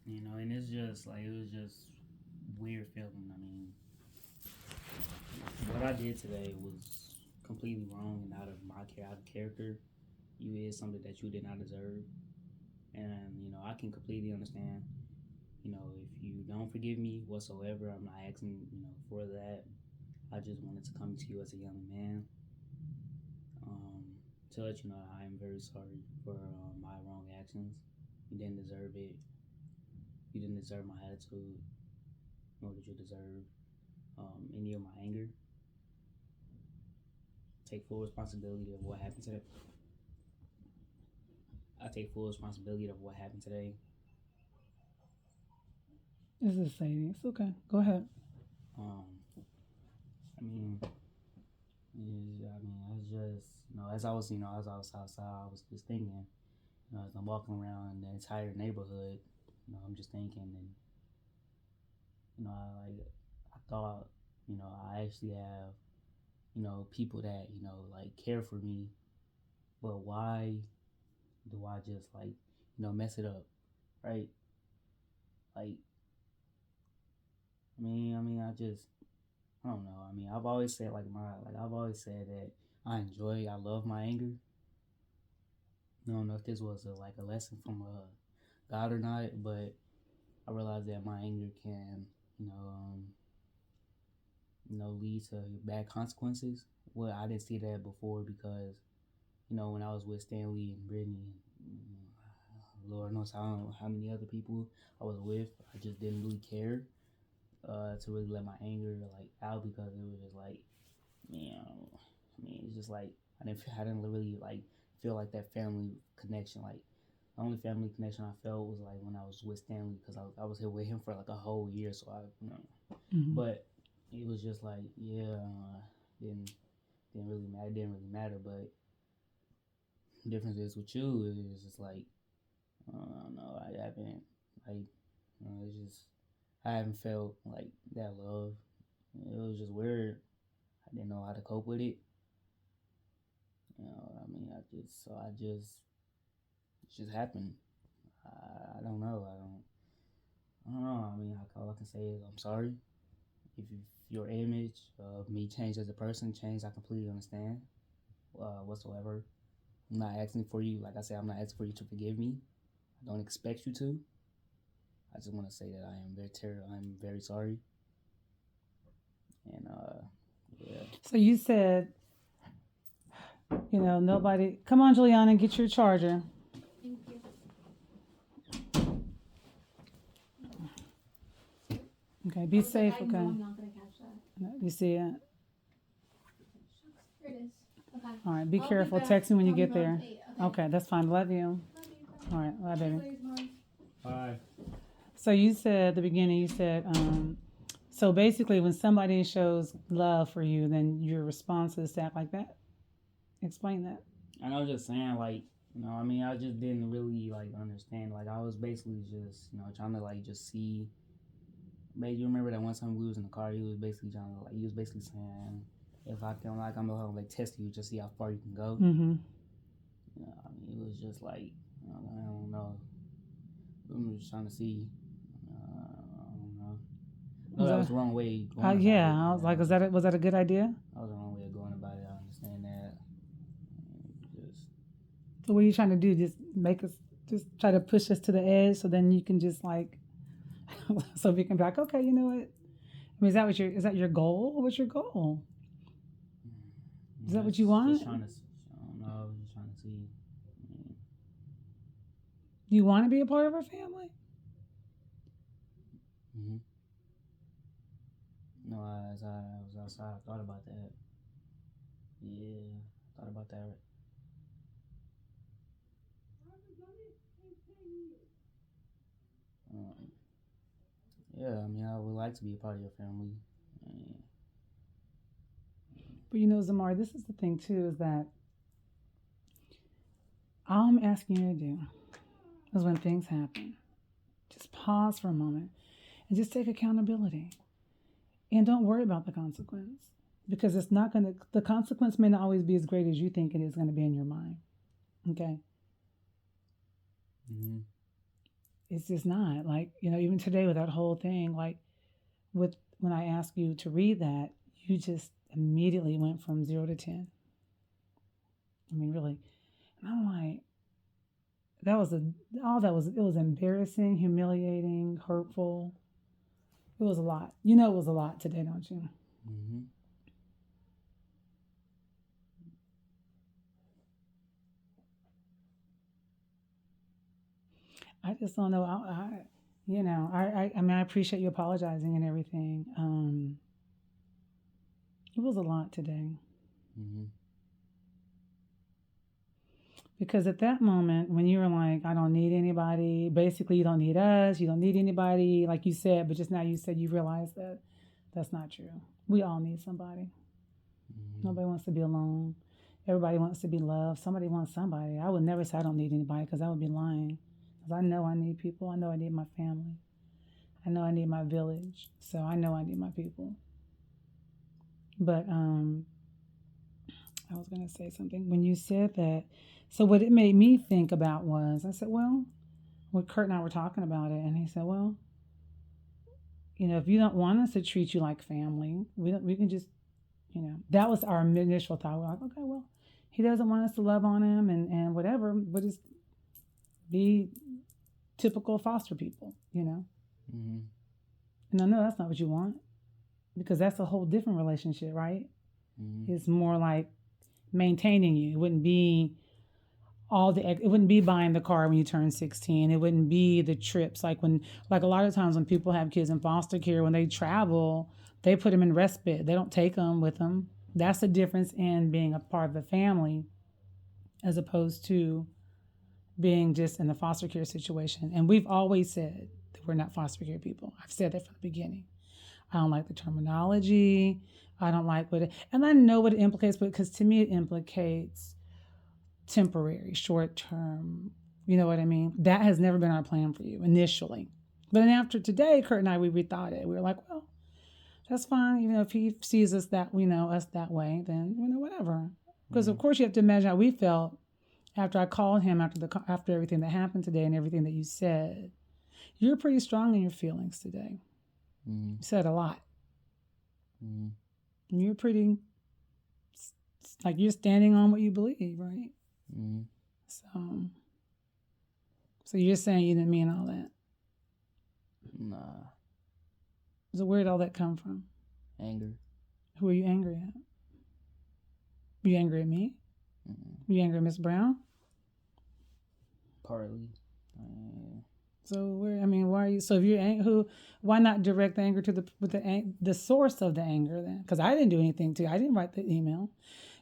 And it's just like it was just weird feeling. I mean, what I did today was completely wrong and out of character. You did something that you did not deserve, and I can completely understand. If you don't forgive me whatsoever, I'm not asking for that. I just wanted to come to you as a young man, um, to let you know I am very sorry for my wrong actions. You didn't deserve it. You didn't deserve my attitude, nor did you deserve any of my anger. Take full responsibility of what happened today. I take full responsibility of what happened today. This is Sadie. It's okay. Go ahead. Um, I mean, I was just, as I was outside, I was just thinking, as I'm walking around the entire neighborhood, I'm just thinking, and I thought, I actually have, people that like care for me, but why do I just like, mess it up, right? Like, I don't know. I mean, I've always said that I love my anger. I don't know if this was like a lesson from God or not, but I realized that my anger can, you know, um, lead to bad consequences. Well, I didn't see that before because, when I was with Stanley and Brittany, Lord knows how many other people I was with, I just didn't really care to really let my anger like out because it was just like, you know, it's just like I didn't really like feel like that family connection. Like the only family connection I felt was like when I was with Stanley because I was here with him for like a whole year. So Hmm. but it was just like didn't didn't really matter. It didn't really matter. But the difference is with you is just like I don't know. I haven't like it's just I haven't felt like that love. It was just weird. I didn't know how to cope with it. I just it just happened. I don't know. I don't know. I mean, all I can say is I'm sorry. If your image of me changed as a person changed, I completely understand whatsoever. I'm not asking for you. Like I said, I'm not asking for you to forgive me. I don't expect you to. I just want to say that I'm very sorry. And yeah. So you said, nobody. Come on, Juliana, get your charger. Thank you. Okay, I be was like, safe. I know Okay, I'm not gonna catch that. you see it. Shucks, there it is. Okay. All right, be I'll be careful. back. Text me when you Probably get around there. 8. Okay. Okay, that's fine. Love you. Love you. All Bye. right, bye, baby. Later, Mom. Bye. So you said at the beginning, you said, so basically, when somebody shows love for you, then your response is to act like that. Explain that. And I was just saying, like, I just didn't really like understand. Like, I was basically just, trying to like just see. Babe, you remember that one time we was in the car? He was basically trying to like, he was basically saying, if I can, like, I'm gonna like test you, just see how far you can go. Mm-hmm. It was just like, I don't know. I'm just trying to see. I don't know. No, Was that was that? the wrong way going about it. Yeah. I was like, That was was that a good idea? the wrong way of going about it. I understand that. Just So what are you trying to do? Just make us, just try to push us to the edge, so then you can just like, so we can be like, okay, you know what? I mean, is that your goal? What's your goal? Is that what you just want? trying to. I don't know. Just trying to see. I mean, Do you want to be a part of our family? hmm No, as I was outside, I thought about that. Yeah, I thought about that. Um, yeah, I mean, I would like to be a part of your family. I mean, But Zamar, this is the thing too, is that all I'm asking you to do is when things happen, just pause for a moment and just take accountability. And don't worry about the consequence because it's not going to, the consequence may not always be as great as you think it is going to be in your mind. Okay. hmm it's just not like, even today with that whole thing, like with when I asked you to read that, you just immediately went from 0 to 10. I mean, really. And I'm like, that was it was embarrassing, humiliating, hurtful. It was a lot. It was a lot today, don't you? Mm-hmm. I just don't know. I mean, I appreciate you apologizing and everything. It was a lot today Mm-hmm. because at that moment when you were like, I don't need anybody, basically you don't need us, you don't need anybody, like you said, but just now you said you realized that that's not true. We all need somebody. Mm-hmm. Nobody wants to be alone. Everybody wants to be loved. Somebody wants somebody. I would never say I don't need anybody because I would be lying. Because I know I need people. I know I need my family. I know I need my village. So I know I need my people. But I was going to say something. When you said that, so what it made me think about was, I said, well, when Kurt and I were talking about it, and he said, well, if you don't want us to treat you like family, we can just, that was our initial thought. We're like, okay, well, he doesn't want us to love on him and whatever, but just be typical foster people, Mm-hmm. And I know that's not what you want because that's a whole different relationship, right? Mm-hmm. It's more like maintaining you. It wouldn't be it wouldn't be buying the car when you turn 16. It wouldn't be the trips. Like a lot of times when people have kids in foster care, when they travel, they put them in respite. They don't take them with them. That's the difference in being a part of the family as opposed to being just in the foster care situation. And we've always said that we're not foster care people. I've said that from the beginning. I don't like the terminology. I don't like and I know what it implicates, but because to me it implicates temporary, short term. You know what I mean? That has never been our plan for you initially. But then after today, Kurt and I, we rethought it. We were like, well, that's fine. If he sees us that, us that way, then, whatever. Because of course you have to imagine how we felt after I called him after everything that happened today and everything that you said. You're pretty strong in your feelings today. Mm-hmm. You said a lot. Mm-hmm. And you're pretty, like you're standing on what you believe, right? Mm-hmm. So you're saying you didn't mean all that? Nah. So where did all that come from? Anger. Who are you angry at? Were you angry at me? Mm-hmm. Were you angry at Miss Brown? Partly. So why are you? So if you're why not direct the anger to the source of the anger then? Because I didn't do anything to you. I didn't write the email.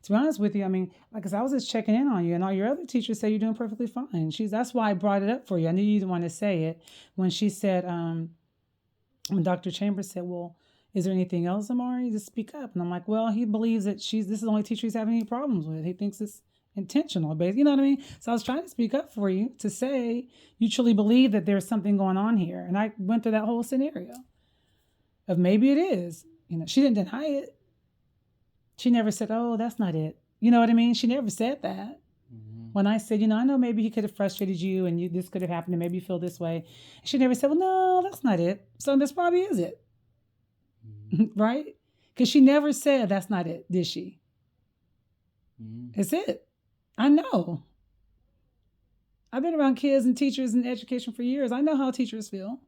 To be honest with you, because I was just checking in on you, and all your other teachers say you're doing perfectly fine. That's why I brought it up for you. I knew you didn't want to say it when she said, when Dr. Chambers said, well, is there anything else, Amari? Just speak up. And I'm like, well, he believes that this is the only teacher he's having any problems with. He thinks it's intentional, basically. You know what I mean? So I was trying to speak up for you to say you truly believe that there's something going on here. And I went through that whole scenario of maybe it is. She didn't deny it. She never said, oh, that's not it. You know what I mean? She never said that. Mm-hmm. When I said, I know maybe he could have frustrated you and this could have happened and maybe you feel this way. She never said, well, no, that's not it. So this probably is it. Mm-hmm. Right? Because she never said that's not it, did she? Mm-hmm. It's it. I know. I've been around kids and teachers in education for years. I know how teachers feel.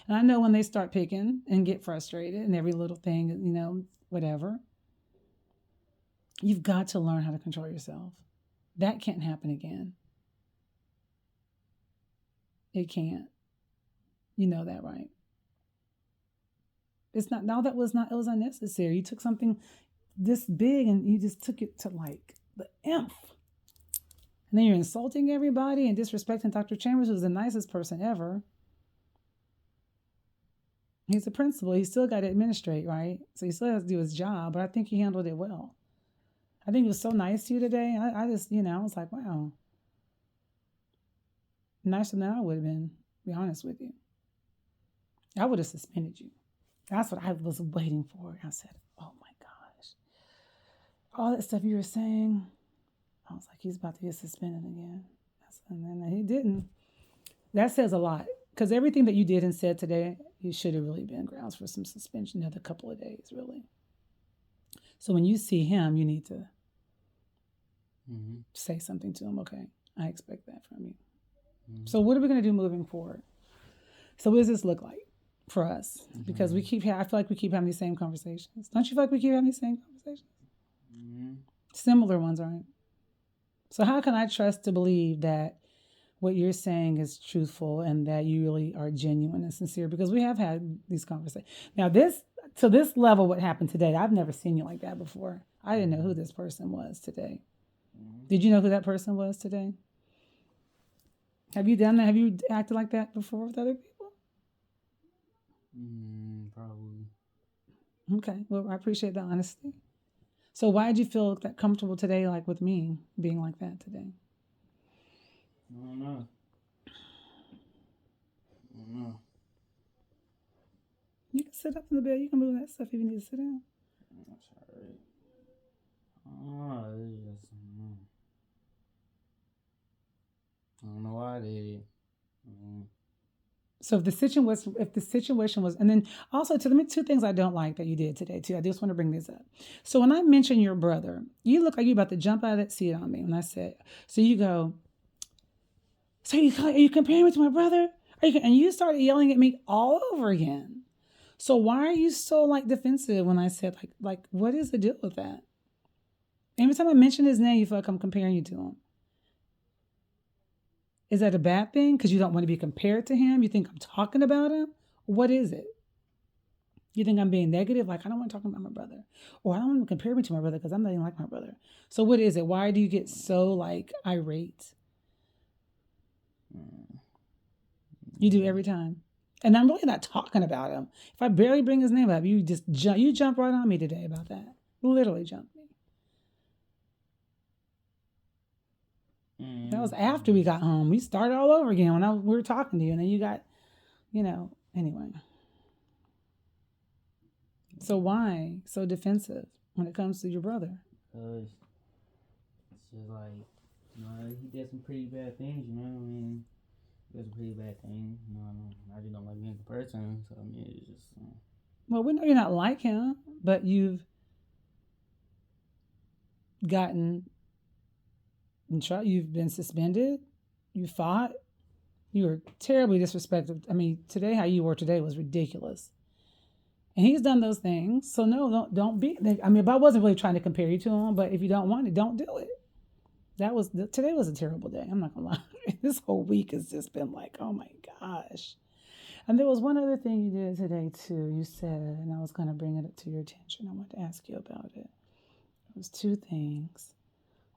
And I know when they start picking and get frustrated and every little thing, whatever. You've got to learn how to control yourself. That can't happen again. It can't. You know that, right? It was unnecessary. You took something this big and you just took it to like the nth. And then you're insulting everybody and disrespecting Dr. Chambers, who's the nicest person ever. He's the principal. He still got to administrate, right? So he still has to do his job, but I think he handled it well. I think he was so nice to you today. I just, I was like, wow. Nicer than I would have been, to be honest with you. I would have suspended you. That's what I was waiting for. I said, oh my gosh. All that stuff you were saying, I was like, he's about to get suspended again. And then he didn't. That says a lot because everything that you did and said today, you should have really been grounds for some suspension another couple of days, really. So when you see him, you need to say something to him. Okay, I expect that from you. So what are we going to do moving forward? So what does this look like for us? Because I feel like we keep having these same conversations. Don't you feel like we keep having these same conversations? Similar ones, right? So how can I trust to believe that what you're saying is truthful and that you really are genuine and sincere? Because we have had these conversations. Now this level, what happened today, I've never seen you like that before. I didn't know who this person was today. Did you know who that person was today? Have you done that? Have you acted like that before with other people? Probably. Okay. Well, I appreciate the honesty. So why did you feel that comfortable today, like with me being like that today? I don't know. You can sit up in the bed. You can move that stuff if you need to sit down. I'm sorry. It's just, I don't know why I did it. So if the situation was, and then also two things I don't like that you did today too. I just want to bring this up. So when I mentioned your brother, you look like you're about to jump out of that seat on me. When I said, so you go, so are you comparing me to my brother? And you started yelling at me all over again. So why are you so like defensive when I said like what is the deal with that? Every time I mention his name, you feel like I'm comparing you to him. Is that a bad thing? Because you don't want to be compared to him? You think I'm talking about him? What is it? You think I'm being negative? Like, I don't want to talk about my brother. Or I don't want to compare me to my brother because I'm not even like my brother. So what is it? Why do you get so like irate? You do every time. And I'm really not talking about him. If I barely bring his name up, you jump right on me today about that. Literally jumped me. That was after we got home. We started all over again when we were talking to you. And then you got, anyway. So why so defensive when it comes to your brother? Because it's just like, he did some pretty bad things, He did some pretty bad things, I just don't like him as a person. So, it's just... Well, we know you're not like him, but you've gotten... You've been suspended. You fought. You were terribly disrespectful. Today, how you were today was ridiculous. And he's done those things. So no, don't be. But I wasn't really trying to compare you to him. But if you don't want it, don't do it. Today was a terrible day. I'm not gonna lie. This whole week has just been like, oh my gosh. And there was one other thing you did today too. You said, and I was gonna bring it to your attention. I wanted to ask you about it. It was two things.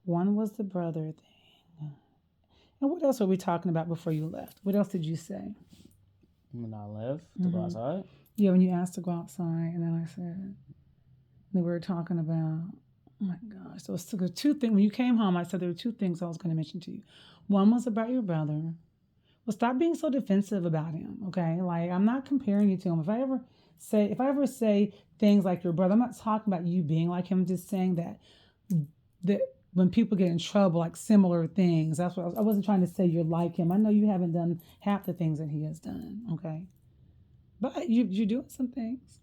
One was the brother thing. And what else were we talking about before you left? What else did you say? When I left to go outside? Yeah, when you asked to go outside, and then I said, we were talking about, oh my gosh. So there were two things. When you came home, I said there were two things I was going to mention to you. One was about your brother. Well, stop being so defensive about him, okay? Like, I'm not comparing you to him. If I ever say things like your brother, I'm not talking about you being like him. I'm just saying that when people get in trouble, like similar things, that's what I wasn't trying to say you're like him. I know you haven't done half the things that he has done, okay? But you're doing some things.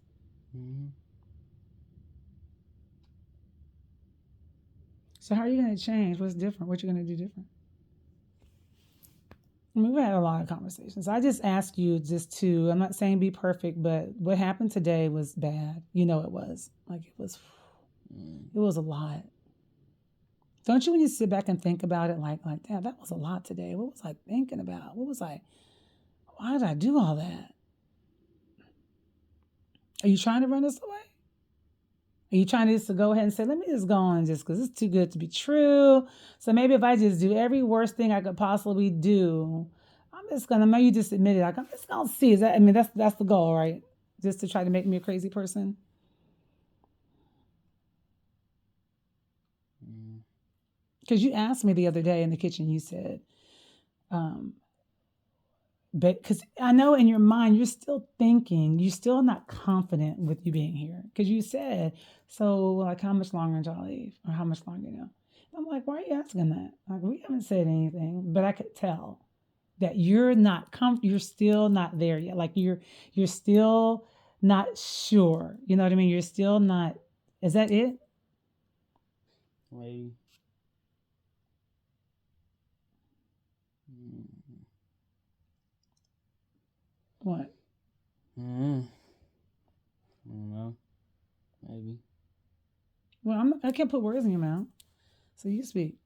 So how are you going to change? What's different? What you going to do different? We've had a lot of conversations. I just ask you I'm not saying be perfect, but what happened today was bad. It was. It was a lot. Don't you, when you sit back and think about it, like, damn, that was a lot today. What was I thinking about? Why did I do all that? Are you trying to run us away? Are you trying to go ahead and say, let me just go on just because it's too good to be true? So maybe if I just do every worst thing I could possibly do, maybe you just admit it. Like, I'm just going to see. That's the goal, right? Just to try to make me a crazy person? Because you asked me the other day in the kitchen, you said, because I know in your mind, you're still thinking, you're still not confident with you being here. Because you said, so like, how much longer until I leave? Or how much longer, I'm like, why are you asking that? Like, we haven't said anything, but I could tell. that you're not you're still not there yet. Like you're still not sure. You know what I mean? You're still not. Is that it? Maybe. Mm. What? I don't know. Maybe. Well, I can't put words in your mouth. So you speak.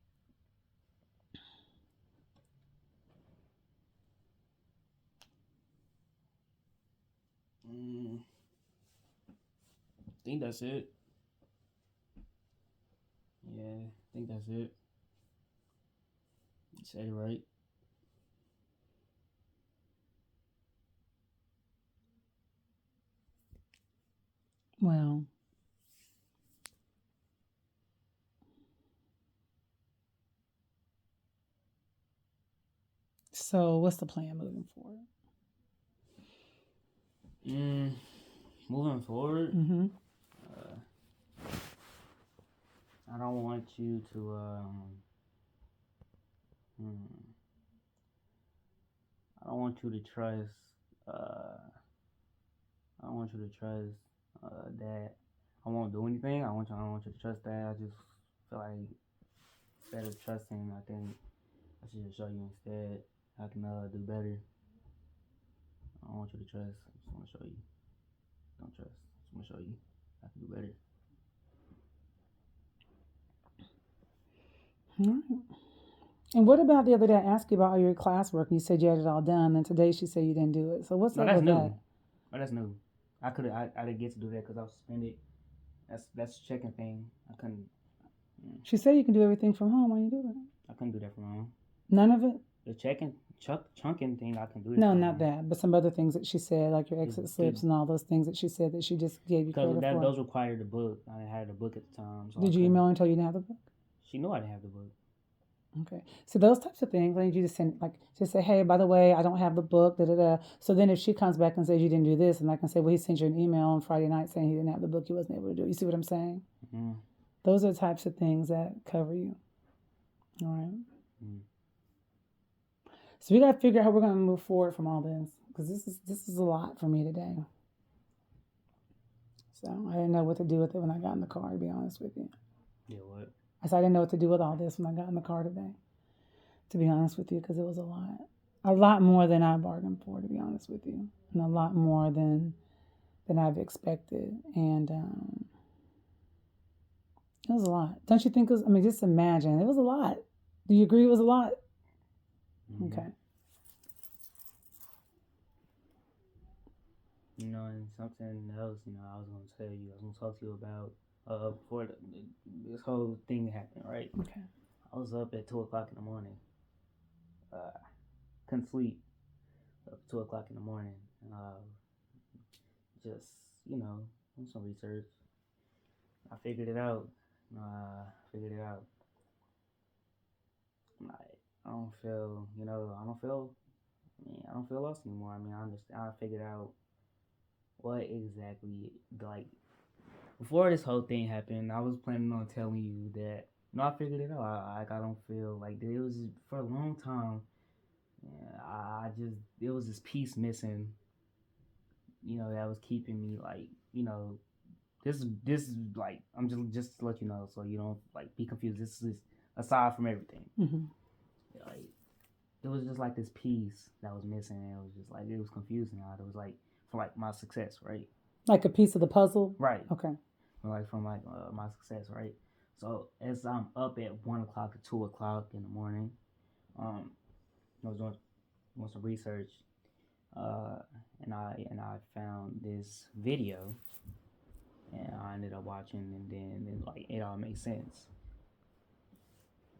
I think that's it. Yeah, I think that's it. You said it right. Well, so what's the plan moving forward? Moving forward, Mm-hmm. I don't want you to. I don't want you to trust. I don't want you to trust that I won't do anything. I don't want you to trust that. I just feel like instead of trusting, I think I should just show you instead I can do better. I don't want you to trust. I just want to show you. Don't trust. I just want to show you I can do better. All right. And what about the other day? I asked you about all your classwork. And you said you had it all done. And today she said you didn't do it. So what's No, up that's with new. that? Oh, that's new. I didn't get to do that because I was suspended. That's a checking thing. I couldn't. She said you can do everything from home. Why you do it? I couldn't do that from home. None of it? The chunking thing, I can do. No, not that. But some other things that she said, like your exit slips and all those things that she said that she just gave you credit for. Those required the book. I had the book at the time. So did you email her and tell you didn't have the book? She knew I didn't have the book. Okay. So those types of things, I need you to send, like, just say, hey, by the way, I don't have the book, da-da-da. So then if she comes back and says you didn't do this, and I can say, well, he sent you an email on Friday night saying he didn't have the book, he wasn't able to do it. You see what I'm saying? Mm-hmm. Those are the types of things that cover you. All right? Mm-hmm. So we got to figure out how we're going to move forward from all this, because this is a lot for me today. So I didn't know what to do with it when I got in the car, to be honest with you. Yeah, what? I said I didn't know what to do with all this when I got in the car today, to be honest with you, because it was a lot more than I bargained for, to be honest with you, and a lot more than I've expected, and it was a lot. Don't you think it was? I mean, just imagine, it was a lot. Do you agree it was a lot? Mm-hmm. Okay. You know, and something else, I was going to tell you, I was going to talk to you about before this whole thing happened, right? Okay. I was up at 2 o'clock in the morning. Couldn't sleep up at 2 o'clock in the morning. Just, doing some research. I figured it out. I don't feel, I don't feel lost anymore. I mean, I understand. I figured out what exactly, like, before this whole thing happened, I was planning on telling you that, I figured it out. I don't feel like it was for a long time. It was this piece missing, that was keeping me, like, this is like, I'm just to let you know, so you don't, like, be confused. This is aside from everything. Mm-hmm. Like, it was just like this piece that was missing, and it was just like, it was confusing. It was like, for like my success, right? Like a piece of the puzzle? Right. Okay. From my success, right? So as I'm up at 1 o'clock to 2 o'clock in the morning, I was doing some research, and I found this video, and I ended up watching, and then it all made sense,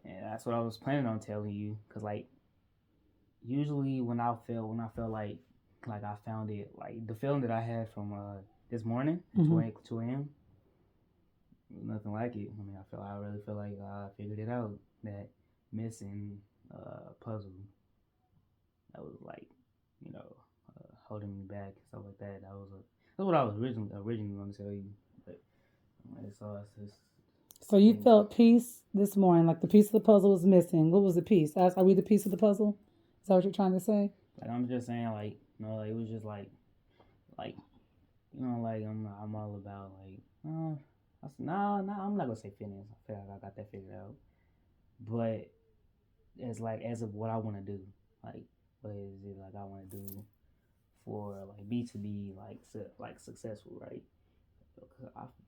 and that's what I was planning on telling you, cause like usually when I feel like I found it, like the feeling that I had from this morning, Mm-hmm. 2 a.m. Nothing like it. I mean, I really feel like I figured it out. That missing puzzle that was like, holding me back and stuff like that. That's what I was originally going to tell you. But it's just. So you felt peace this morning, like the piece of the puzzle was missing. What was the piece? Are we the piece of the puzzle? Is that what you're trying to say? Like I'm just saying, like it was just like like I'm all about like I said, no, I'm not gonna say fitness. I feel like I got that figured out, but it's like as of what I want to do, like what is it like I want to do for like B to be like successful, right?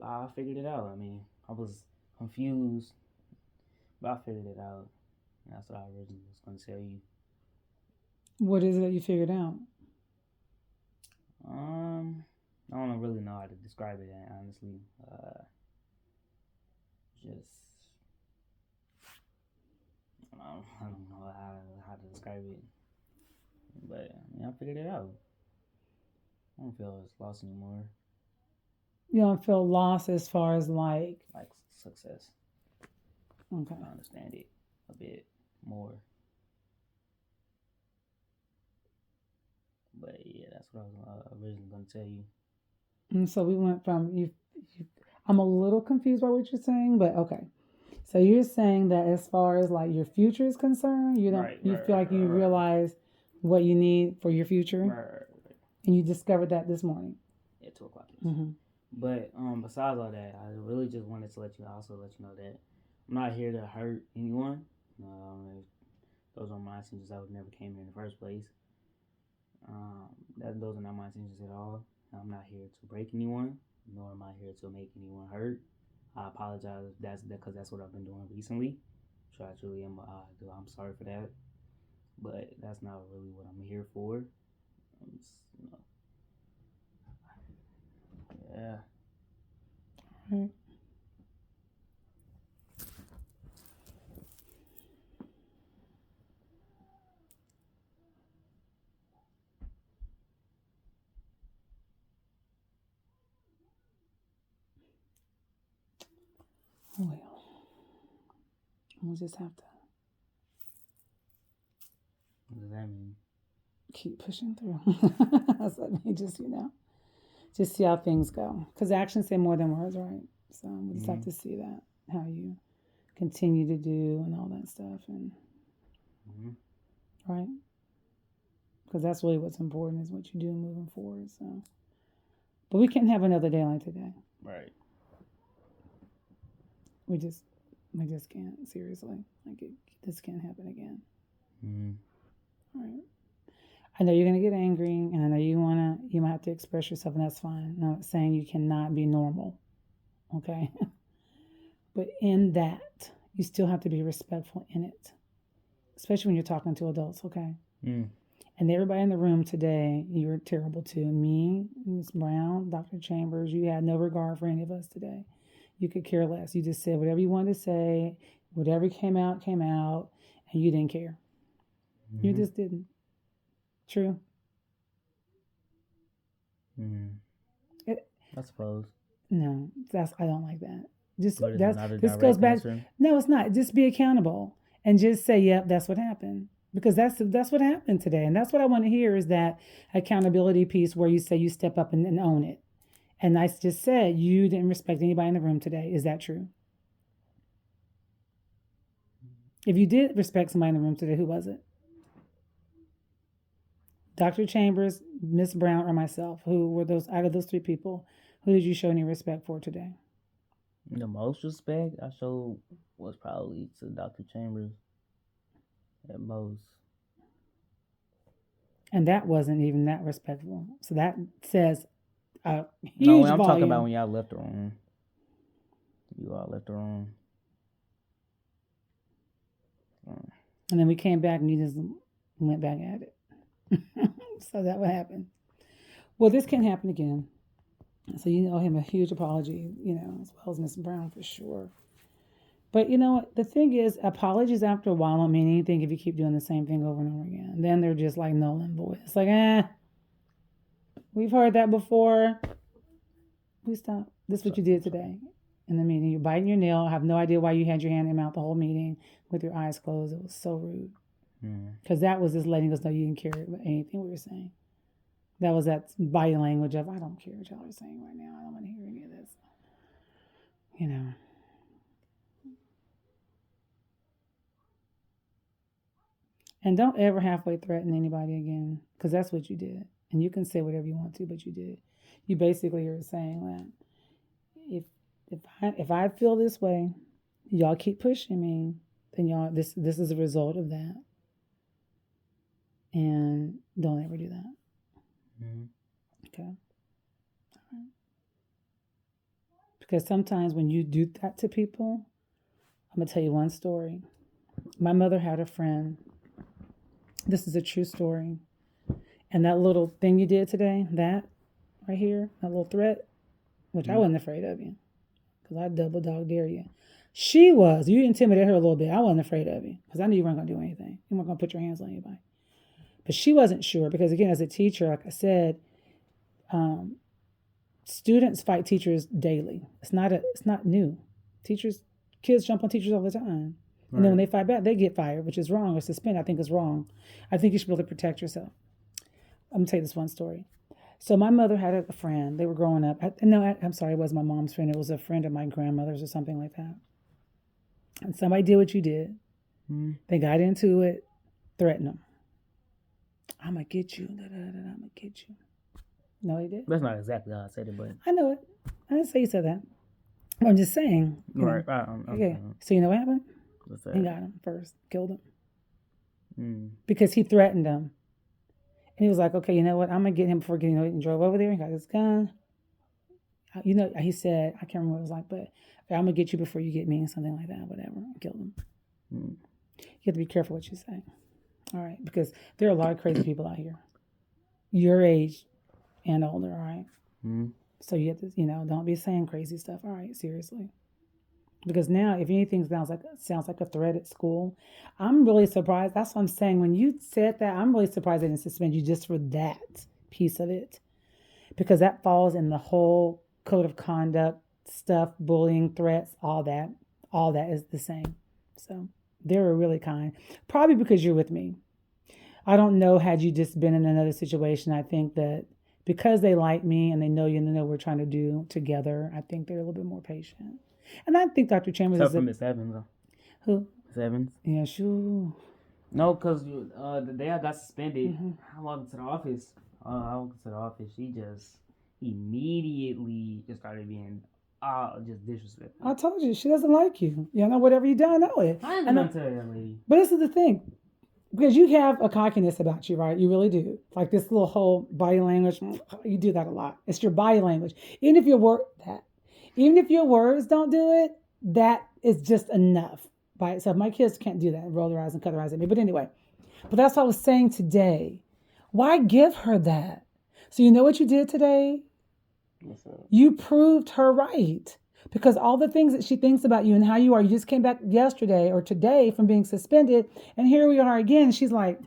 I figured it out. I mean, I was confused, but I figured it out. That's what I originally was gonna tell you. What is it that you figured out? I don't really know how to describe it honestly. Just I don't know how to describe it, but I mean, I figured it out. I don't feel as lost anymore. You don't feel lost as far as like Success. okay. I understand it a bit more. But yeah, that's what I was originally going to tell you. And so we went from you. I'm a little confused by what you're saying, but okay. So you're saying that as far as like your future is concerned, you don't feel like you realize what you need for your future, right. And you discovered that this morning. At 2:00. Mm-hmm. But besides all that, I really just wanted to let you know that I'm not here to hurt anyone. Those are my intentions. I would never came here in the first place. Those are not my intentions at all. I'm not here to break anyone, nor am I here to make anyone hurt. I apologize if that's what I've been doing recently. So I truly am. I'm sorry for that, but that's not really what I'm here for. Yeah. All right. Well, we'll just have to What does that mean? keep pushing through. So let me just just see how things go. Because actions say more than words, right? So we'll just have to see that, how you continue to do and all that stuff. And right? Because that's really what's important is what you do moving forward. So, but we can't have another day like today. Right. We just can't, seriously. This can't happen again. All right. I know you're gonna get angry, and I know you might have to express yourself, and that's fine. I'm not saying you cannot be normal, okay? But in that, you still have to be respectful in it, especially when you're talking to adults, okay? And everybody in the room today, you were terrible to me, Ms. Brown, Dr. Chambers. You had no regard for any of us today. You could care less. You just said whatever you wanted to say, whatever came out, and you didn't care. You just didn't. True. I suppose. No, I don't like that. Just this goes back. Answer? No, it's not. Just be accountable and just say, "Yep, that's what happened." Because that's what happened today, and that's what I want to hear is that accountability piece where you say you step up and own it. And I just said you didn't respect anybody in the room today. Is that true? If you did respect somebody in the room today, who was it? Dr. Chambers, Miss Brown, or myself? Who were those out of those three people? Who did you show any respect for today? The most respect I showed was probably to Dr. Chambers at most. And that wasn't even that respectful. So that says a huge No, I'm volume. talking about when y'all left the room. You all left the room. And then we came back and you just went back at it. So that would happen. Well, this can't happen again. So you owe him a huge apology, as well as Miss Brown for sure. But you know what? The thing is, apologies after a while don't mean anything if you keep doing the same thing over and over again. Then they're just like null and void. It's like, we've heard that before. Please stop. This is what you did today in the meeting. You're biting your nail. I have no idea why you had your hand in your mouth the whole meeting with your eyes closed. It was so rude. Because that was just letting us know you didn't care about anything we were saying. That was that body language of, I don't care what y'all are saying right now. I don't want to hear any of this. And don't ever halfway threaten anybody again, because that's what you did. And you can say whatever you want to, but you did. You basically are saying that if I feel this way, y'all keep pushing me, then y'all this is a result of that. And don't ever do that. Mm-hmm. Okay. All right. Because sometimes when you do that to people, I'm gonna tell you one story. My mother had a friend. This is a true story. And that little thing you did today, that right here, that little threat, which I wasn't afraid of you, because I double dog dare you. She was. You intimidated her a little bit. I wasn't afraid of you, because I knew you weren't going to do anything. You weren't going to put your hands on anybody. But she wasn't sure, because again, as a teacher, like I said, students fight teachers daily. It's not new. Kids jump on teachers all the time. And then when they fight back, they get fired, which is wrong, or suspended. I think is wrong. I think you should be able to protect yourself. I'm going to tell you this one story. So my mother had a friend. They were growing up. I'm sorry, it wasn't my mom's friend. It was a friend of my grandmother's or something like that. And somebody did what you did. Mm-hmm. They got into it, threatened them. I'm going to get you. I'm going to get you. No, he did. That's not exactly how I said it, but... I know it. I didn't say you said that. I'm just saying. Right. Okay. So you know what happened? What's that? He got him first. Killed him. Mm. Because he threatened him. And he was like, okay, you know what? I'm going to get him before getting and drove over there. He got his gun. You know, he said, I can't remember what it was like, but I'm going to get you before you get me, something like that, whatever. Killed him. Mm. You have to be careful what you say. All right. Because there are a lot of crazy people out here. Your age and older, all right? Mm. So you have to, don't be saying crazy stuff. All right, seriously. Because now, if anything sounds like a threat at school, I'm really surprised. That's what I'm saying. When you said that, I'm really surprised they didn't suspend you just for that piece of it. Because that falls in the whole code of conduct stuff, bullying, threats, all that. All that is the same. So they were really kind. Probably because you're with me. I don't know, had you just been in another situation, I think that because they like me and they know you and they know what we're trying to do together, I think they're a little bit more patient. And I think Dr. Chambers is from Miss Evans, though. Who? Miss Evans. Yeah, sure. No, because the day I got suspended, I walked into the office. She just immediately just started being just disrespectful. I told you, she doesn't like you. You know, whatever you done, I know it. I ain't gonna tell that lady. But this is the thing. Because you have a cockiness about you, right? You really do. Like this little whole body language, you do that a lot. It's your body language. Even if your words don't do it, that is just enough by itself. My kids can't do that, roll their eyes and cut their eyes at me. But anyway, that's what I was saying today. Why give her that? So you know what you did today? You proved her right. Because all the things that she thinks about you and how you are, you just came back yesterday or today from being suspended, and here we are again. She's like,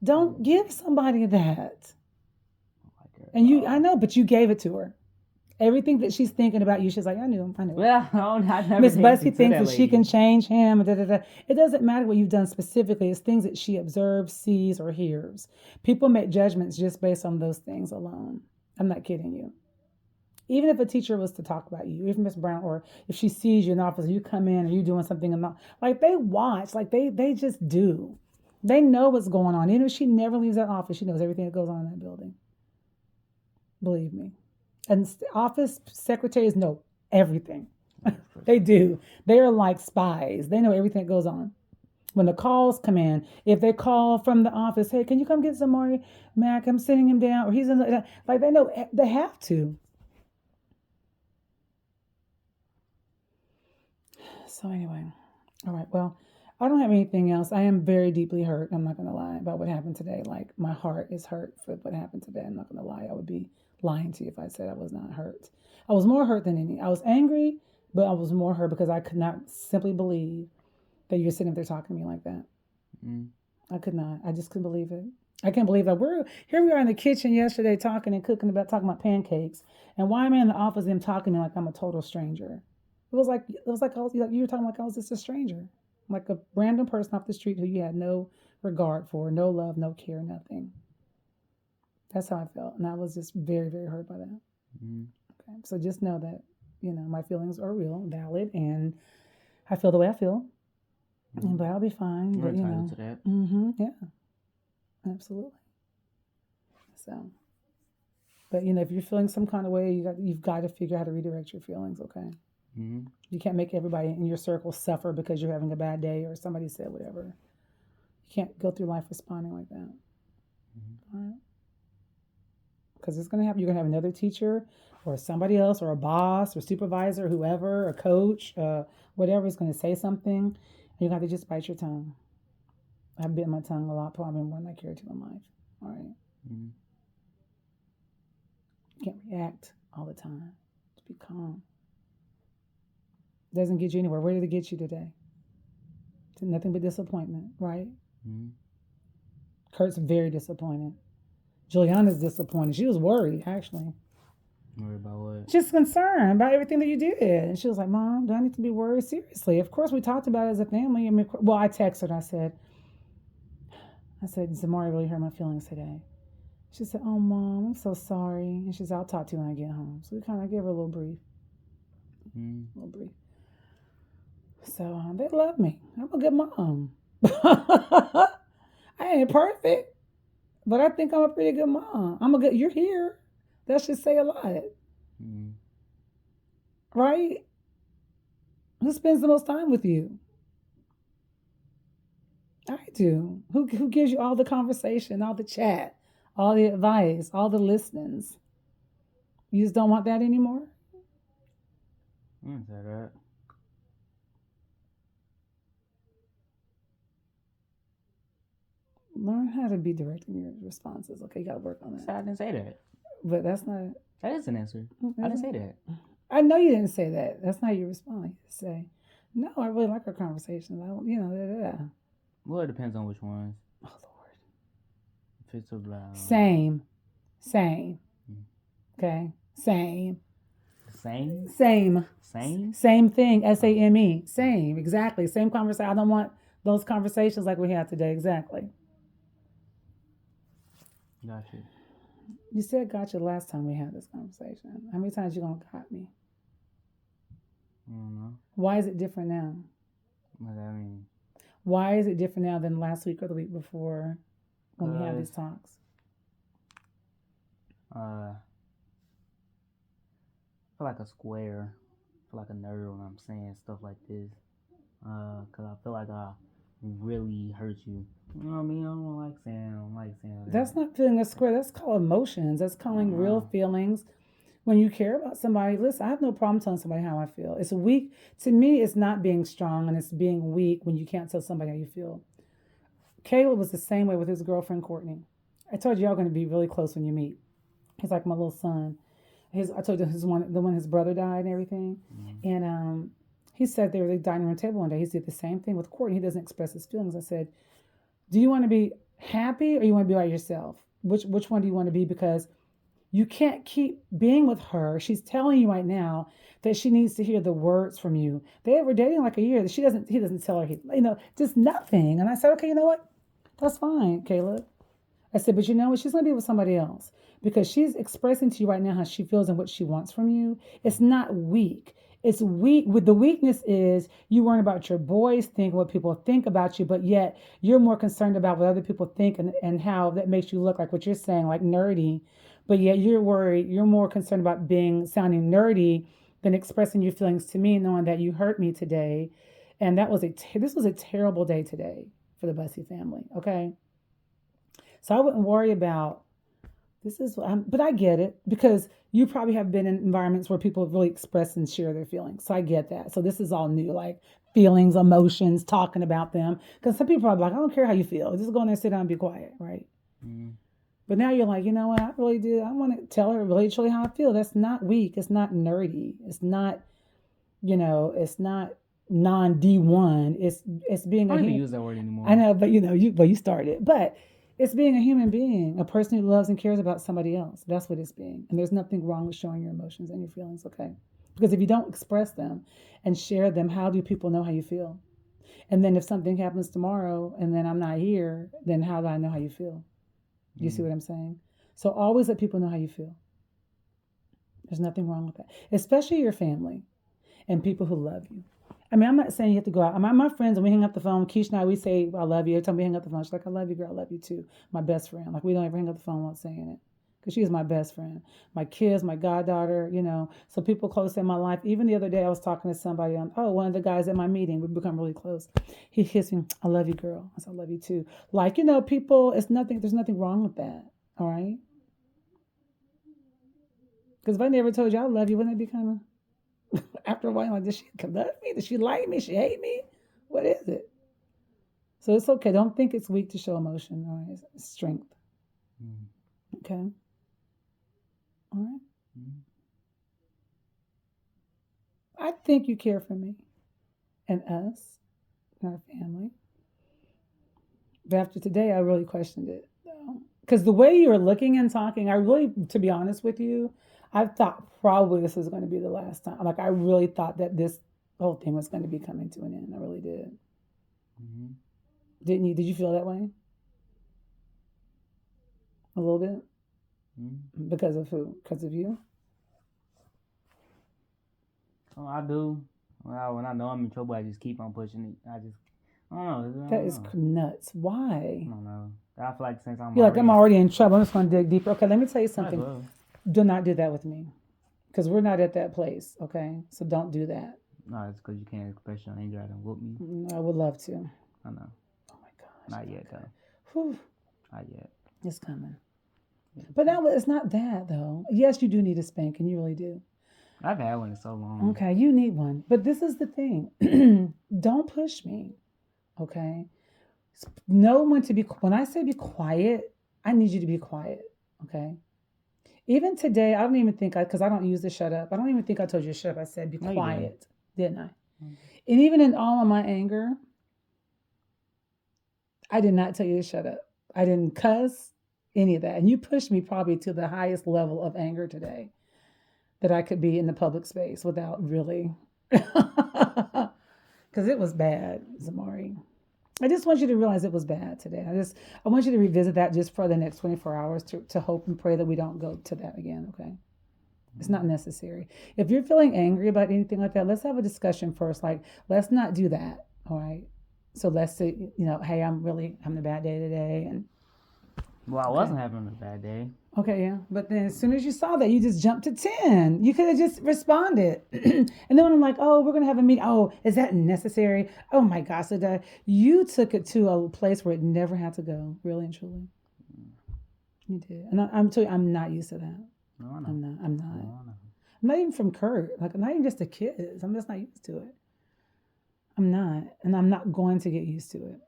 don't give somebody that. And I know, but you gave it to her. Everything that she's thinking about you, she's like, I knew him. Well, I never. Miss Bussy thinks that she can change him. It doesn't matter what you've done specifically. It's things that she observes, sees, or hears. People make judgments just based on those things alone. I'm not kidding you. Even if a teacher was to talk about you, even Miss Brown, or if she sees you in the office, you come in or you doing something, like they watch, like they just do. They know what's going on. Even if she never leaves that office, she knows everything that goes on in that building. Believe me. And office secretaries know everything. They do. They are like spies. They know everything that goes on. When the calls come in, if they call from the office, hey, can you come get some more Mac? I'm sending him down, or he's in the, like they know, they have to. So anyway, all right, well, I don't have anything else. I am very deeply hurt. I'm not going to lie about what happened today. Like my heart is hurt for what happened today. I'm not going to lie. I would be lying to you if I said I was not hurt. I was more hurt than any. I was angry, but I was more hurt because I could not simply believe that you're sitting up there talking to me like that. Mm. I could not. I just couldn't believe it. I can't believe that here we are in the kitchen yesterday talking about pancakes. And why am I in the office and talking to me like I'm a total stranger? It was like you were talking like I was just a stranger, like a random person off the street who you had no regard for, no love, no care, nothing. That's how I felt, and I was just very, very hurt by that. Mm-hmm. Okay, so just know that my feelings are real, valid, and I feel the way I feel. But I'll be fine. You're But you entitled know, to that. yeah, absolutely. So, but you know, if you're feeling some kind of way, you've got to figure out how to redirect your feelings. Okay, Mm-hmm. you can't make everybody in your circle suffer because you're having a bad day or somebody said whatever. You can't go through life responding like that. Mm-hmm. All right. Because it's going to happen. You're going to have another teacher or somebody else or a boss or supervisor, whoever, a coach, whatever is going to say something. And you have to just bite your tongue. I've bitten my tongue a lot, probably more than I care to in life. All right. Mm-hmm. You can't react all the time. Just be calm. Doesn't get you anywhere. Where did it get you today? To nothing but disappointment, right? Mm-hmm. Kurt's very disappointed. Juliana's disappointed. She was worried, actually. Worried about what? Just concerned about everything that you did. And she was like, Mom, do I need to be worried? Seriously. Of course, we talked about it as a family. I mean, well, I texted her. I said, Zamari really hurt my feelings today. She said, Oh, Mom, I'm so sorry. And she said, I'll talk to you when I get home. So we kind of gave her a little brief. Mm-hmm. A little brief. So they love me. I'm a good mom. I ain't perfect, but I think I'm a pretty good mom. You're here. That should say a lot. Mm-hmm. Right? Who spends the most time with you? I do. Who gives you all the conversation, all the chat, all the advice, all the listenings? You just don't want that anymore? I didn't say that. Learn how to be direct in your responses. Okay, you got to work on that. I didn't say that. But that's not. That is an answer. I didn't say that. I know you didn't say that. That's not your response. You say, no, I really like our conversations. Well, it depends on which ones. Oh, Lord. If it's about... Same. Okay? Same. Same thing. SAME. Same. Exactly. Same conversation. I don't want those conversations like we had today. Exactly. Gotcha. You said gotcha last time we had this conversation. How many times you gonna got me? I don't know. Why is it different now? What I mean... Why is it different now than last week or the week before when we had these talks? I feel like a square. I feel like a nerd when I'm saying stuff like this. Because I feel like I really hurt you. You know what I mean? I don't like saying that. That's not feeling a square. That's called emotions. That's calling real feelings. When you care about somebody, listen, I have no problem telling somebody how I feel. It's weak. To me, it's not being strong, and it's being weak when you can't tell somebody how you feel. Caleb was the same way with his girlfriend, Courtney. I told you y'all going to be really close when you meet. He's like my little son. I told you the one his brother died and everything. Mm-hmm. And he said they were at the dining room table one day. He did the same thing with Courtney. He doesn't express his feelings. I said, do you want to be happy or you want to be by yourself? Which one do you want to be? Because you can't keep being with her. She's telling you right now that she needs to hear the words from you. They were dating like a year. He doesn't tell her, just nothing. And I said, okay, you know what? That's fine, Caleb. I said, but you know what? She's going to be with somebody else because she's expressing to you right now how she feels and what she wants from you. It's not weak. It's weak. With the weakness is you worry about your boys think, what people think about you, but yet you're more concerned about what other people think and how that makes you look like what you're saying, like nerdy. But yet you're worried, you're more concerned about sounding nerdy than expressing your feelings to me, knowing that you hurt me today. And this was a terrible day today for the Bussey family, okay? So I wouldn't worry about but I get it because you probably have been in environments where people really express and share their feelings. So I get that. So this is all new, like feelings, emotions, talking about them. Because some people are like, I don't care how you feel. Just go in there, sit down and be quiet, right? Mm-hmm. But now you're like, you know what? I really do. I want to tell her really truly how I feel. That's not weak. It's not nerdy. It's not, it's not non-D1. It's being I don't even use that word anymore. I know, but you started. But it's being a human being, a person who loves and cares about somebody else. That's what it's being. And there's nothing wrong with showing your emotions and your feelings, okay? Because if you don't express them and share them, how do people know how you feel? And then if something happens tomorrow and then I'm not here, then how do I know how you feel? You see what I'm saying? So always let people know how you feel. There's nothing wrong with that, especially your family and people who love you. I mean, I'm not saying you have to go out. My friends, when we hang up the phone, Keish and I, we say, I love you. Every time we hang up the phone, she's like, I love you, girl. I love you too. My best friend. Like, we don't ever hang up the phone without saying it. Because she's my best friend. My kids, my goddaughter, you know. So people close in my life. Even the other day, I was talking to somebody one of the guys at my meeting. We've become really close. He kissed me. I love you, girl. I said, I love you too. Like, you know, people, there's nothing wrong with that. All right? Because if I never told you I love you, wouldn't it be kind of, after a while, like, does she love me? Does she like me? She hate me? What is it? So it's okay. Don't think it's weak to show emotion. All right? It's strength. Mm. Okay? All right? Mm. I think you care for me and us and our family. But after today, I really questioned it. Because the way you were looking and talking, I really, to be honest with you, I thought probably this was going to be the last time. Like, I really thought that this whole thing was going to be coming to an end. I really did. Mm-hmm. Didn't you? Did you feel that way? A little bit? Mm-hmm. Because of who? Because of you? Oh, I do. When I know I'm in trouble, I just keep on pushing it. I don't know. That is nuts. Why? I don't know. I feel like since You're like, I'm already in trouble. I'm just going to dig deeper. Okay, let me tell you Might as something. well. Do not do that with me. Because we're not at that place, okay? So don't do that. No, it's because you can't express your anger out and whoop me. I would love to. I know. Oh my gosh. Not yet, though. Whew. Not yet. It's coming. Yeah. But it's not that, though. Yes, you do need a spanking. You really do. I've had one in so long. Okay, you need one. But this is the thing. Don't push me, okay? Know when to be. When I say be quiet, I need you to be quiet, okay? Even today, I don't even think because I don't use the shut up. I don't even think I told you to shut up. I said be No, you quiet, didn't I? Mhm. And even in all of my anger, I did not tell you to shut up. I didn't cuss, any of that. And you pushed me probably to the highest level of anger today that I could be in the public space without really. Because it was bad, Zamari. I just want you to realize it was bad today. I want you to revisit that just for the next 24 hours to hope and pray that we don't go to that again, okay? It's not necessary. If you're feeling angry about anything like that, let's have a discussion first. Like, let's not do that, all right? So let's say, you know, hey, I'm having a bad day today. And Well, I wasn't having a bad day. okay, yeah. But then as soon as you saw that, you just jumped to 10. You could have just responded. And then when I'm like, oh, we're going to have a meeting. Oh, is that necessary? Oh my gosh. So you took it to a place where it never had to go, really and truly. You did. And I'm telling you, I'm not used to that. No, I know. I'm not. No, I know. I'm not even from Kurt. Like, I'm not even just the kids. I'm just not used to it. I'm not. And I'm not going to get used to it.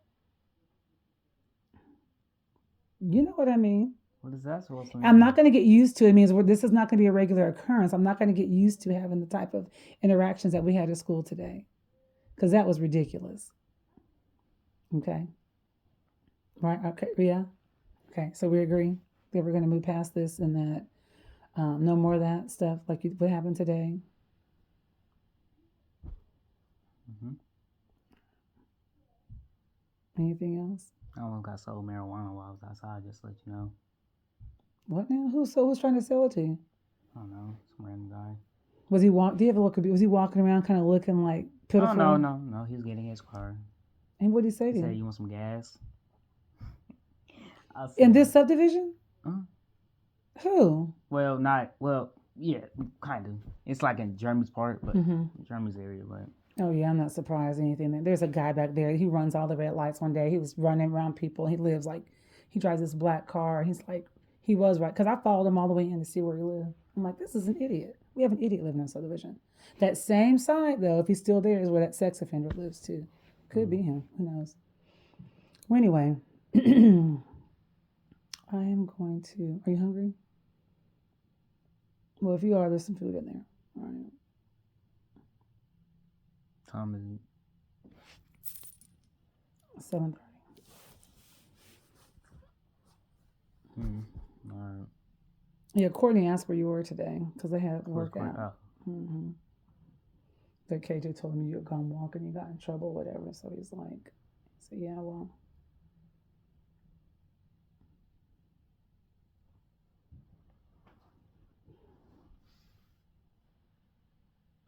You know what I mean? What is that supposed to mean? I'm not going to get used to it. It means this is not going to be a regular occurrence. I'm not going to get used to having the type of interactions that we had at school today because that was ridiculous. Okay. Right. Okay. Yeah. Okay. So we agree that we're going to move past this and that no more of that stuff like what happened today. Mm-hmm. Anything else? I almost got sold marijuana while I was outside, just to let you know. What now? Who's trying to sell it to you? I don't know. Some random guy. Was he do you have a look? Was he walking around kind of looking like pitiful? Oh, no. He was getting his car. And what did he say He to said, you? you want some gas? In this subdivision? Uh-huh. Who? Well, yeah, kind of. It's like in Jeremy's part, but Jeremy's area, but. Oh yeah, I'm not surprised anything. There's a guy back there. He runs all the red lights. One day he was running around people. He drives this black car. He's like, he was right because I followed him all the way in to see where he lived. I'm like, this is an idiot. We have an idiot living in subdivision. That same side though, if he's still there, is where that sex offender lives too. Could be him. Who knows? Well, anyway, I am going to. Are you hungry? Well, if you are, there's some food in there. All right. Time is 7:30. All right. Yeah, Courtney asked where you were today because they had Where's workout. Courtney? Oh. That KJ told him you had gone walking, you got in trouble, whatever. So he's like, yeah, well.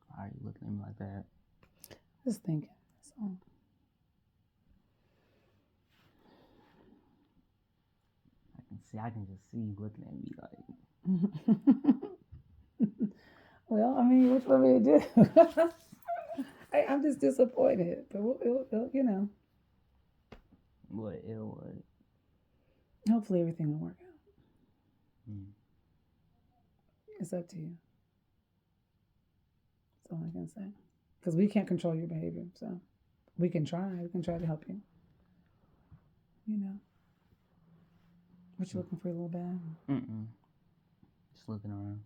Why are you looking at me like that? Just thinking. So. I can just see you looking at me like. Well, I mean, what you want me to do? I'm just disappointed, but we'll, you know. What? What? Hopefully everything will work out. Mm. It's up to you. That's all I can say. Because we can't control your behavior, so we can try. We can try to help you. You know. What you looking for, a little bag? Just looking around.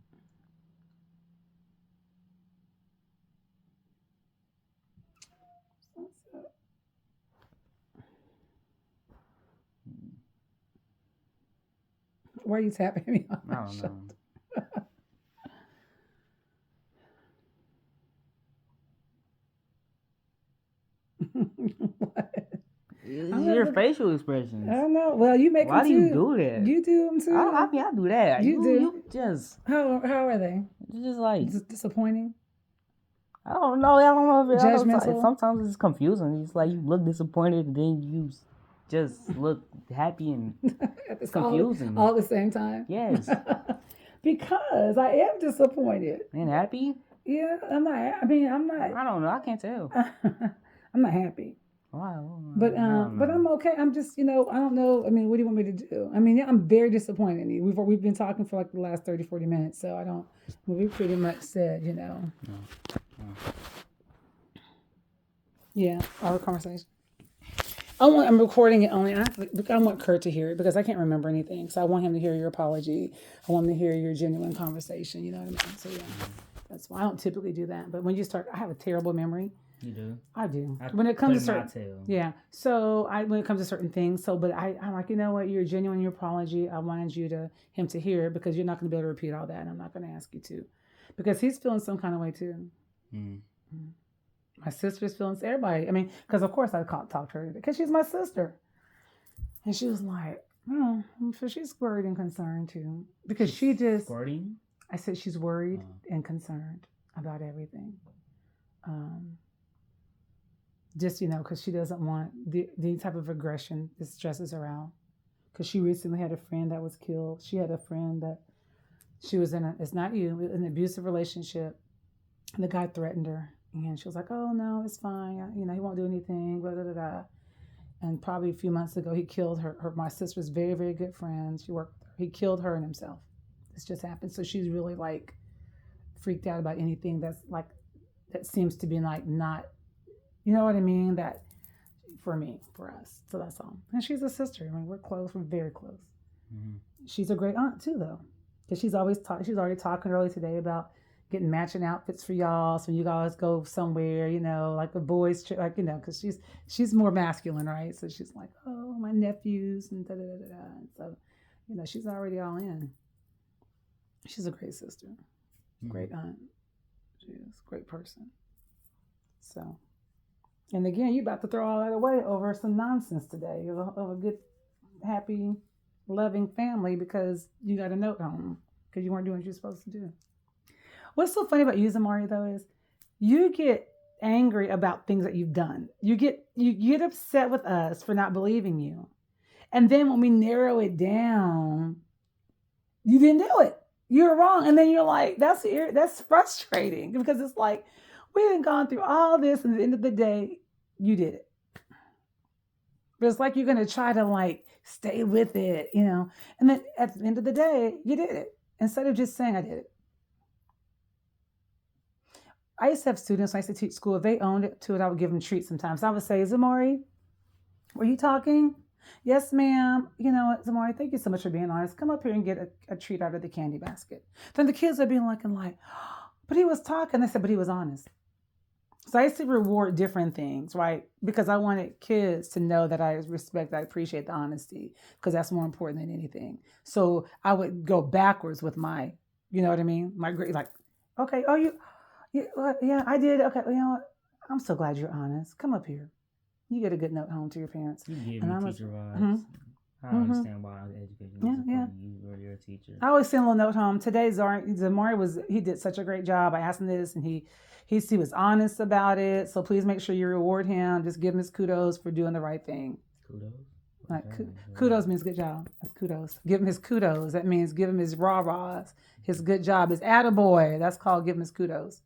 Why are you tapping me on I my don't shoulder? know. What? It's your facial expressions. I don't know. Well, you make Why them do too. you do that? You do them too. I mean, I do that. You do. You just. How are they? Just like. Disappointing? I don't know. If Judgmental? sometimes it's confusing. It's like you look disappointed and then you just look happy and it's confusing. All at the same time? Yes. Because I am disappointed. And happy? Yeah, I'm not. I mean, I'm not. I don't know. I can't tell. I'm not happy. Wow. But I'm okay. I'm just, I don't know. I mean, what do you want me to do? I mean, yeah, I'm very disappointed in you. We've been talking for like the last 30, 40 minutes, so I don't. We pretty much said, No. Yeah, our conversation. I'm recording it only. I want Kurt to hear it because I can't remember anything. So I want him to hear your apology. I want him to hear your genuine conversation. You know what I mean? So yeah, that's why I don't typically do that. But when you start, I have a terrible memory. You do? I do. When it comes to certain, tell. yeah. So when it comes to certain things, but I'm like, you know what? You're genuine in your apology. I wanted him to hear it because you're not going to be able to repeat all that, and I'm not going to ask you to, because he's feeling some kind of way too. Mm. My sister's feeling. Everybody. I mean, because of course I talked to her because she's my sister, and she was like, oh, so she's worried and concerned too because she just. Squirting? I said she's worried and concerned about everything. Just, because she doesn't want the type of aggression that stresses her out. Because she recently had a friend that was killed. She had a friend that she was it's not you, an abusive relationship. And the guy threatened her. And she was like, oh, no, it's fine. He won't do anything, blah, blah, blah, blah. And probably a few months ago, he killed my sister's very, very good friend. She worked with her. He killed her and himself. This just happened. So she's really, like, freaked out about anything that's, like, that seems to be, like, not, you know what I mean? That for us. So that's all. And she's a sister. I mean, we're close. We're very close. Mm-hmm. She's a great aunt too, though, because she's always she's already talking early today about getting matching outfits for y'all, so you guys go somewhere, like a boys trip, like because she's more masculine, right? So she's like, oh, my nephews and da da da da. And so, she's already all in. She's a great sister, great aunt. She is a great person. So. And again, you're about to throw all that away over some nonsense today of a good, happy, loving family because you got a note home because you weren't doing what you're supposed to do. What's so funny about you, Zamari, though, is you get angry about things that you've done. You get upset with us for not believing you. And then when we narrow it down, you didn't do it. You're wrong. And then you're like, that's frustrating because it's like, we had gone through all this, and at the end of the day, you did it. But it's like you're going to try to, like, stay with it, And then at the end of the day, you did it. Instead of just saying, I did it. I used to have students, when I used to teach school, if they owned it to it, I would give them treats sometimes. I would say, Zamari, were you talking? Yes, ma'am. Zamari, thank you so much for being honest. Come up here and get a treat out of the candy basket. Then the kids would be looking like, but he was talking. They said, but he was honest. So I used to reward different things, right? Because I wanted kids to know that I respect, I appreciate the honesty, because that's more important than anything. So I would go backwards with my, you know what I mean? My grade, like, okay, yeah, I did. Okay, you know what? I'm so glad you're honest. Come up here. You get a good note home to your parents. You give and me teacher vibes. I Mhm. understand why education Yeah, is yeah. important. You're a teacher. I always send a little note home. Today, Zamari he did such a great job. I asked him this, and he was honest about it. So please make sure you reward him. Just give him his kudos for doing the right thing. Kudos. Like What's that mean? kudos means good job. That's kudos. Give him his kudos. That means give him his rah-rahs. His good job. His attaboy. That's called give him his kudos.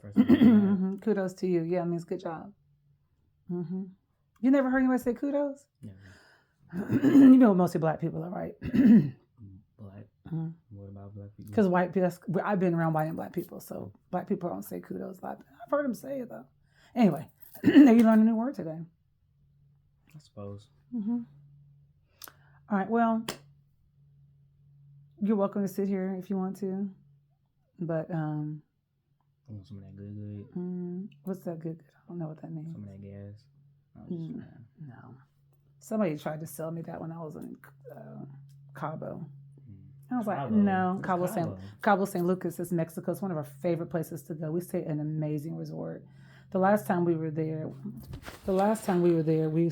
First of all, Mhm. Kudos to you. Yeah, it means good job. Hmm. You never heard anybody say kudos? never. You know, mostly black people are right. Black. Mhm. What about black people? Because white people, I've been around white and black people, so black people don't say kudos a lot. I've heard them say it though. Anyway, now you learned a new word today. I suppose. Mm-hmm. All right. Well, you're welcome to sit here if you want to, but I want some of that good. what's that good? I don't know what that means. Some of that gas. I was just saying. No. Somebody tried to sell me that when I was in Cabo. I was like, no, Cabo San Lucas is Mexico. It's one of our favorite places to go. We stay at an amazing resort. The last time we were there, we